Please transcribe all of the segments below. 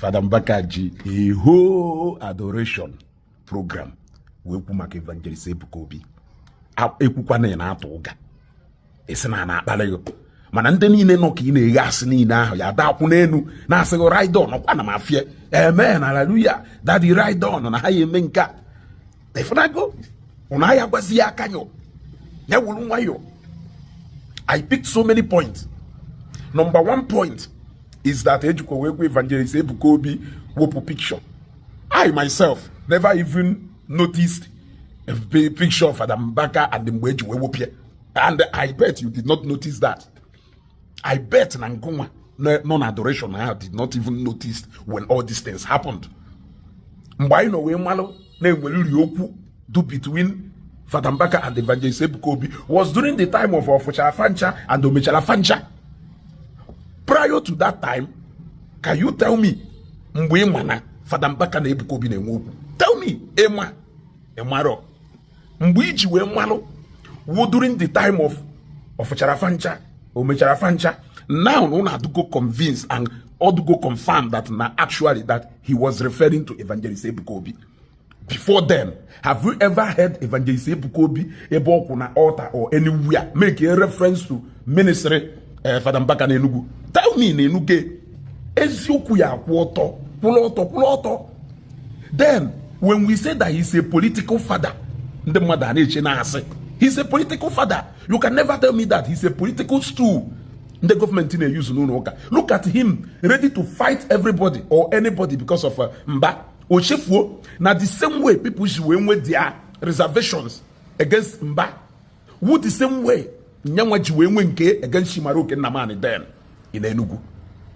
Fada Mbaka ji a whole adoration program wee kwu maka evangelist Ebuka Obi ekwukwa na atụ ụga esi na akpalị mana ndị niile nọ ka ị na-eghe asị niile ahụ ya dakwụ n'elu na-asịghị ride on ọkwa na mafie amen hallelujah daddy ride on na ha ya eme nke a ifụnago ụna ahịa gwazi ya aka nyọ ya wuru nwayọ. I picked so many points. Number one point is that Ezeugo wee gwa evangelist Ebuka Obi wopu picture. I myself never even noticed a picture of Fada Mbaka and the Mweji wepie. And I bet you did not notice that. I bet Nangoma, non-adoration, I did not even notice when all these things happened. Mgbe no we malo na enweluri okwu do between Fada Mbaka and evangelist Ebuka Obi was during the time of Ofuchara Fancha and Omechara Fancha. Prior to that time, can you tell me mgbe mana Fada Mbaka na Ebuka Obi na-enwe okwu? Tell me, emaro. Mgbe iji we malo during the time of Ofuchara Fancha, Omechara Fancha. Now no na to go convince and or to go confirm that actually that he was referring to evangelist Ebuka Obi. Before then, have you ever heard evangelist Ebuka Obi ebo na altar or anywhere make a reference to ministry Fada Mbaka na Enugu? Tell me na Enugu Ezeugo ya kwuoto. Then when we say that he's a political father, the mother he's a political father. You can never tell me that he's a political stool. The government in a use no. Look at him ready to fight everybody or anybody because of Mba. Now the same way people should with their reservations against Mba, would the same way Nyamwaji against Shimaruke Namani then in Enugu.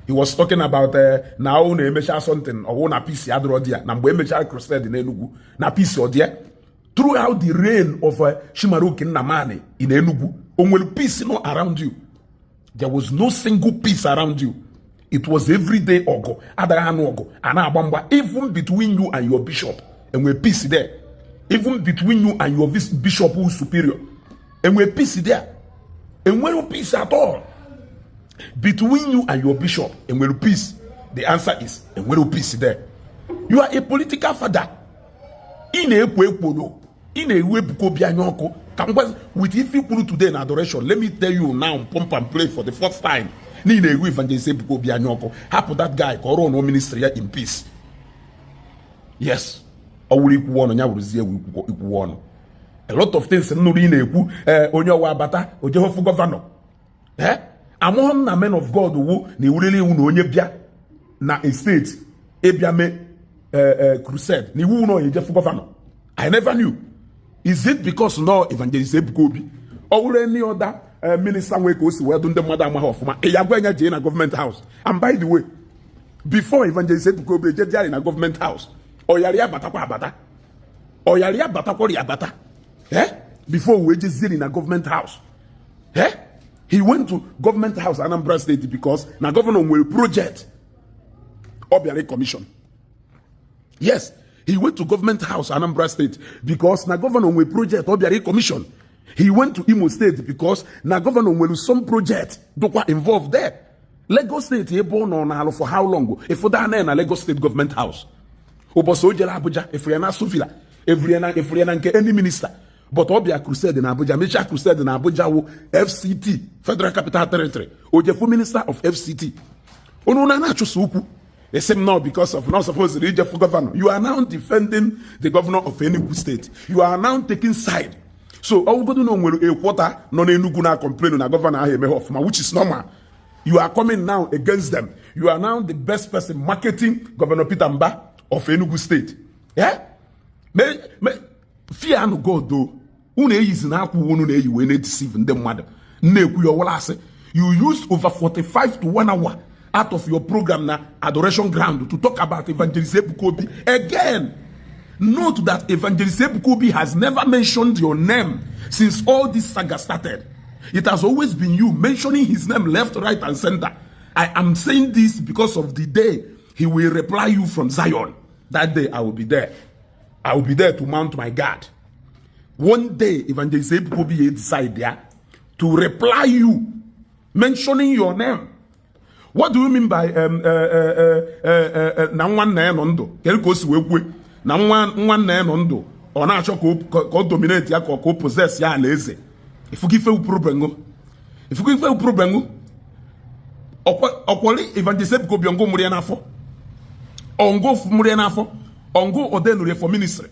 He was talking about now Emesha something or na peace adrodia, Nambo Emesha crusade in Enugu, na peace odia. Throughout the reign of Shimaruke Namani in Enugu, only peace no around you. There was no single peace around you. It was everyday ogo, ogo, and even between you and your bishop, and we're peace there. Even between you and your bishop who is superior, and we're peace there. And we're peace at all. Between you and your bishop, and we're peace. The answer is, and we're peace there. You are a political father. In a with if you put today in adoration, let me tell you now, pump and play for the first time. Happen that guy corona ministry in peace. Yes. A lot of things no onyo wabata ojehofu governor. Among the men of God who ni really onye bia na a state ebiame crusade ni wu no ojehofu governor. I never knew. Is it because no evangelist Ebuka Obi or any other minister we go see where do the mother mahofuma in a government house? And by the way, before evangelist Ebuka Obi in a government house, or yaria batakwa abata, before we just in a government house, he went to government house Anambra State because na governor will project Obiari Commission. Yes. He went to government house Anambra State because na governor will project Obiari Commission. He went to Imo State because na governor will some project involved there. Lagos State he born on for how long? If for that na Lagos State government house. Oboso jela Abuja if we na Sufila if we na any minister. But Obia crusade in Abuja, Mecha crusade in Abuja wo FCT Federal Capital Territory. Ojefu minister of FCT. Ono na chusuku. They say no because of not supposed to read for governor. You are now defending the governor of Enugu State. You are now taking side. So all go do know a quarter non Enugu na complain na governor which is normal. You are coming now against them. You are now the best person marketing Governor Peter Mba of Enugu State. Yeah? Fear no God though. Une is na ku wonu na you we deceive them mother. Neku your wala say you used over 45 to 1 hour out of your program na adoration ground to talk about evangelist Ebuka Obi again. Note that evangelist Ebuka Obi has never mentioned your name since all this saga started. It has always been you mentioning his name left, right, and center. I am saying this because of the day he will reply you from Zion. That day I will be there. I will be there to mount my guard. One day evangelist Ebuka Obi decide there to reply you mentioning your name. What do you mean by na nwanne ya nọ ndụ? Kedu ka o si wee kwue na nwanne ya nọ ndụ ọ na-achọ ka o dominate ya ka o possess ya alaeze? Ifugife problem ọkwọli Evangelist Ebuka Obi ongo muri n'afọ ongo ordained for ministry,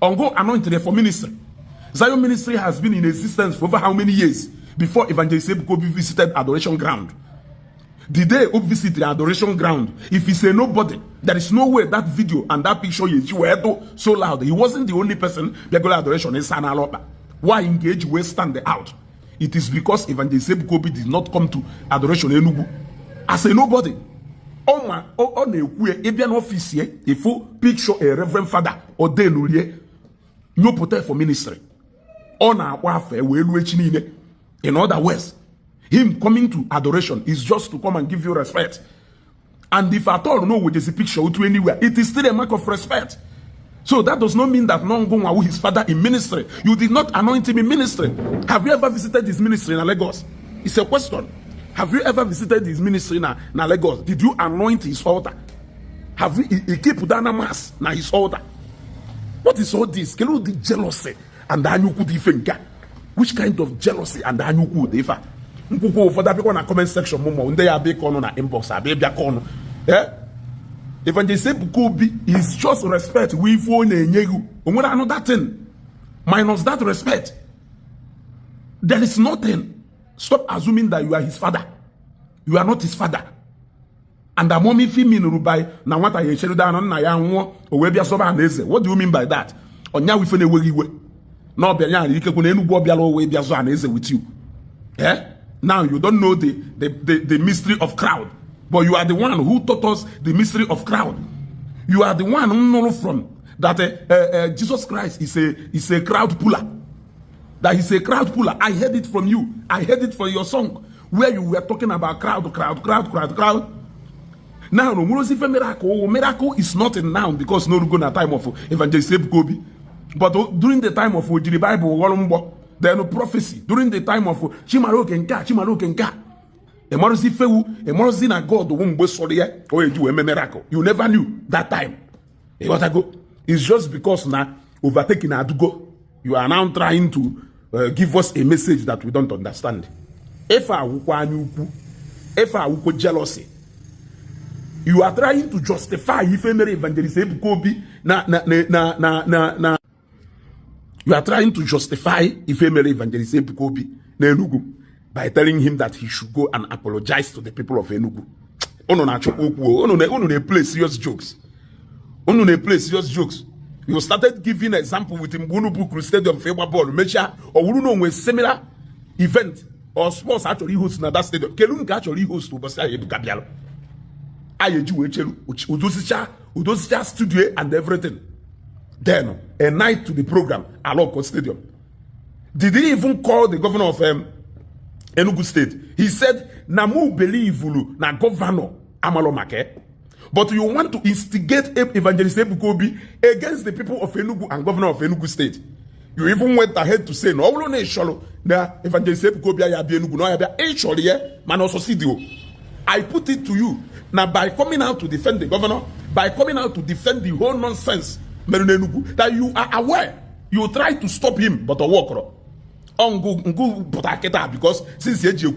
ongo anointed for ministry. Zion ministry has been in existence for over how many years before Evangelist Ebuka Obi visited adoration ground? The day Obi visited the adoration ground, if he say nobody, there is no way that video and that picture you were so loud. He wasn't the only person regular adoration in Sana Lopa. Why engage? We stand out. It is because Evangelist Ebuka Obi did not come to adoration Enugu as a nobody. On a Ebian office here, a full picture a reverend father or denulie no protect for ministry. On our warfare, in other words, him coming to adoration is just to come and give you respect. And if at all no which is a picture to anywhere, it is still a mark of respect. So that does not mean that Nongo his father in ministry. You did not anoint him in ministry. Have you ever visited his ministry in Lagos? It's a question. Have you ever visited his ministry in Lagos? Did you anoint his altar? Have you he keep down a mass na his altar? What is all this? Can you the jealousy and the anyuku different? Which kind of jealousy and the anyuku differ? For that people in the comment section, when they are big on inbox, are big on. Yeah. Evangelist Ebuka Obi is just respect we for Nyegu. When I know that thing, minus that respect, there is nothing. Stop assuming that you are his father. You are not his father. And the mommy female rubai na what I share down na ya nwo owebia so ba na eze. What do you mean by that? Onya we fene wegiwe. No be nya ike kun enu bo bia lo we bia so na eze with you. Eh? Now you don't know the mystery of crowd. But you are the one who taught us the mystery of crowd. You are the one who know from that Jesus Christ is a crowd puller. That he's a crowd puller. I heard it from you. I heard it from your song where you were talking about crowd. Now, miracle is not a noun because no go na time of Evangelist Ebuka Obi. But during the time of the Bible, there no prophecy. During the time of Chimaro Kenka. Emozi na God won't be sorry or you do a miracle. You never knew that time. It's just because now overtaking Adugo, you are now trying to give us a message that we don't understand. If I jealousy, you are trying to justify if Evangelist Ebuka Obi you are trying to justify if Evangelist Ebuka Obi na Enugu by telling him that he should go and apologize to the people of Enugu. They play serious jokes. They play serious jokes. You started giving example with Mbunubu Stadium Feba Ball, Mecha, or Uruno with similar event or sports actually host in that stadium. Kelun actually host to Basa Ebuka. Ayeju Udosicha studio and everything. Then a night to the program, Aloko Stadium. Did he even call the governor of Enugu State? He said, Namu believe na governor Amalomake. But you want to instigate Evangelist Ebuka Obi against the people of Enugu and governor of Enugu State. You even went ahead to say, no, Evangelist Ebuka Obi ayabi Enugu, no, ayabi man also I put it to you. Now, by coming out to defend the governor, by coming out to defend the whole nonsense, that you are aware, you try to stop him, but a walker. Because since you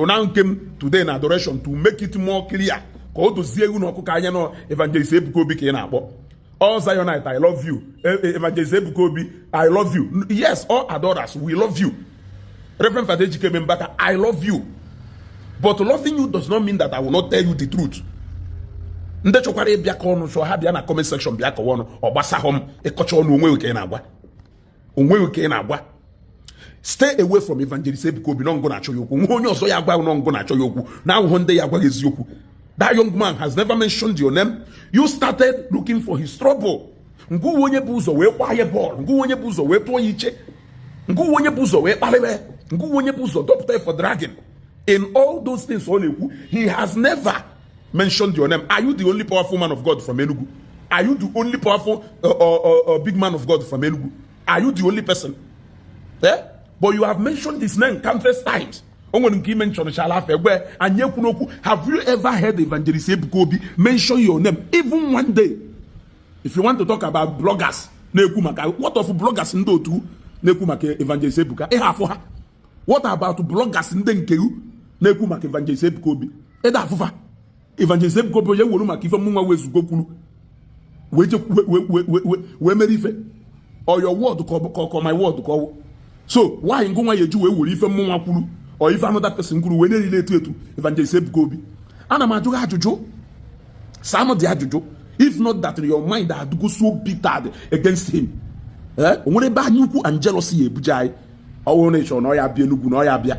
now came today in adoration to make it more clear. Evangelist Ebuka Obi. All Zionites, I love you. Evangelist Ebuka Obi, I love you. Yes, all adorers, we love you. Reverend Fada Ejike Mbaka, I love you. But loving you does not mean that I will not tell you the truth. So have you comment section stay away from Evangelist Ebuka Obi. Not gonna show you. Now one day that young man has never mentioned your name. You started looking for his trouble. For dragging. In all those things, he has never mentioned your name. Are you the only powerful man of God from Enugu? Are you the only powerful big man of God from Enugu? Are you the only person? Yeah? But you have mentioned his name countless times. onwere nke mention chala afa egbe anye kwunokwu. Have you ever heard Evangelist Ebuka Obi mention your name even one day? If you want to talk about bloggers na-ekwu maka, what of bloggers ndị otu na-ekwu maka Evangelist Ebuka afọ ha? What about bloggers ndị nkewu na-ekwu maka Evangelist Ebuka Obi afụfa? Evangelist Ebuka Obi were maka ife mụnwa Ezeugo kwuru wee mere ife, or your word call my word call. So why ngwa yeju were ife mụnwa kwuru or if another person kwuru wee na-erile etu Evangelist Ebuka Obi? Ana m ajụ ajụjụ, some of the ajụjụ, if not that your mind had go so bitter against him. Onwere ebe anyị ukwu and jealousy ebuja anyị ọwụ nation na ọya bịa Enugu na ọya bịa.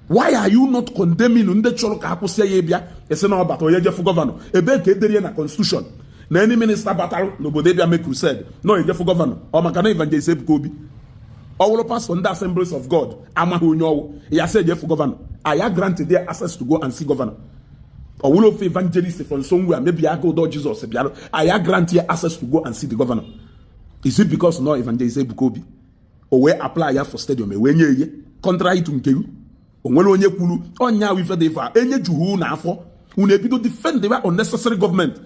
Why are you not condemning ndị chọrọ ka akwụsị ya bịa ese na ọbata onye jefu gọvanọ? Ebe ka edere na constitution na any minister batara n'obodo ebia make crusade no ejefu gọvanọ ọ maka na Evangelist Ebuka Obi ọwụrụ pastor ndị Assemblies of God amaghị onye ọwụ ya sị ejefu gọvanọ. I are granted their access to go and see governor. Or of evangelist from somewhere, maybe I go to Jesus. I grant here access to go and see the governor. Is it because no Evangelist Ebuka Obi? Or where apply here for stadium? When you contrary to Nkewu, or when you kulu, on ya with the far, any juhu na for, who need to defend the unnecessary government.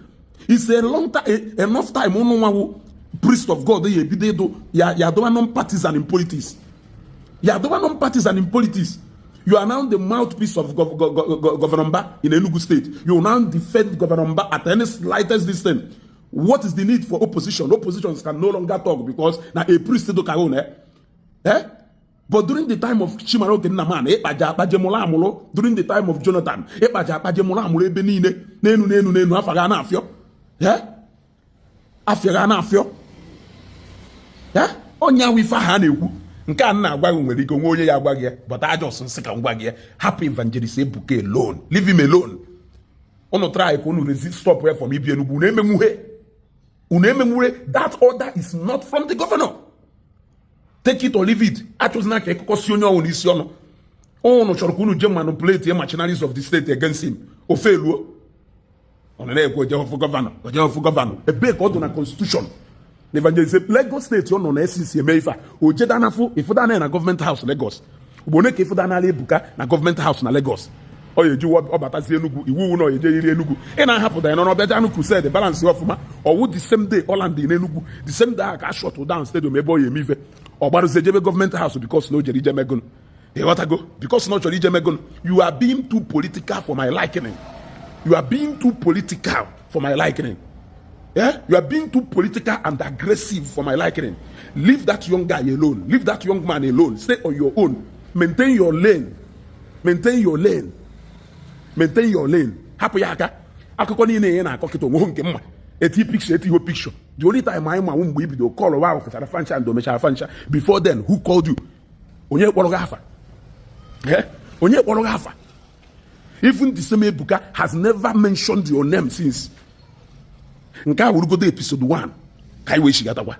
It's a long time, enough time. Ono priest of God, they be do ya don't non-partisan in politics. Ya don't non-partisan in politics. You are now the mouthpiece of Governor Mbaka in Enugu State. You will now defend Governor Mbaka at any slightest distance. What is the need for opposition? Oppositions can no longer talk because now a priest do kaone. But during the time of Chimaro Kenaman, during the time of Jonathan, nenu afagana afio. Afagana afio. Onya wi fa ha na-ekwu. Nke a na-agwa gị nwere ike onwe onye ya agwa gị, but I just nsị ka ngwa gị, hapụ Evangelist Ebuka alone, leave him alone. Unu try ka unu resist, stop here from ibi Enugu. Unu emenwure, that order is not from the governor. Take it or leave it. Achọzina ka ekokosi onye ọwụ n'isi ọnụ. Unu chọrọ ka unu je manipulate the machineries of the state against him. Ofeluo. Unu na-ekwu ojehofu governor. Ebe ka ọ dị na constitution. Evangelist Lagos State on SCC Emeifa ojedanafu ifudana na government house Lagos ubone ka ifudana ala Ebuka na government house na Lagos oyeju obatazi Enugu iwu no yeje iri Enugu ị na-ahapụ da no obejanu crusade balance ofuma owu the same day Holland in Enugu the same day aka shut down stadium ebe oyemive ogbaruze jebe government house because no jeri jemegun e what go because no jeri jemegun. You are being too political for my liking. You are being too political for my liking. Yeah? You are being too political and aggressive for my liking. Leave that young guy alone. Leave that young man alone. Stay on your own. Maintain your lane. Happy yaka. Akoko ni ne na akokito mo nke mma. Eti picture. The only time I won't be able to call a while for Fancha and Domesha Fancha. Before then, who called you? Onye Worogafa. Yeah? Onye Worogafa. Even the same Ebuka has never mentioned your name since. Nka urugo de episode 1 kai we shigatakwa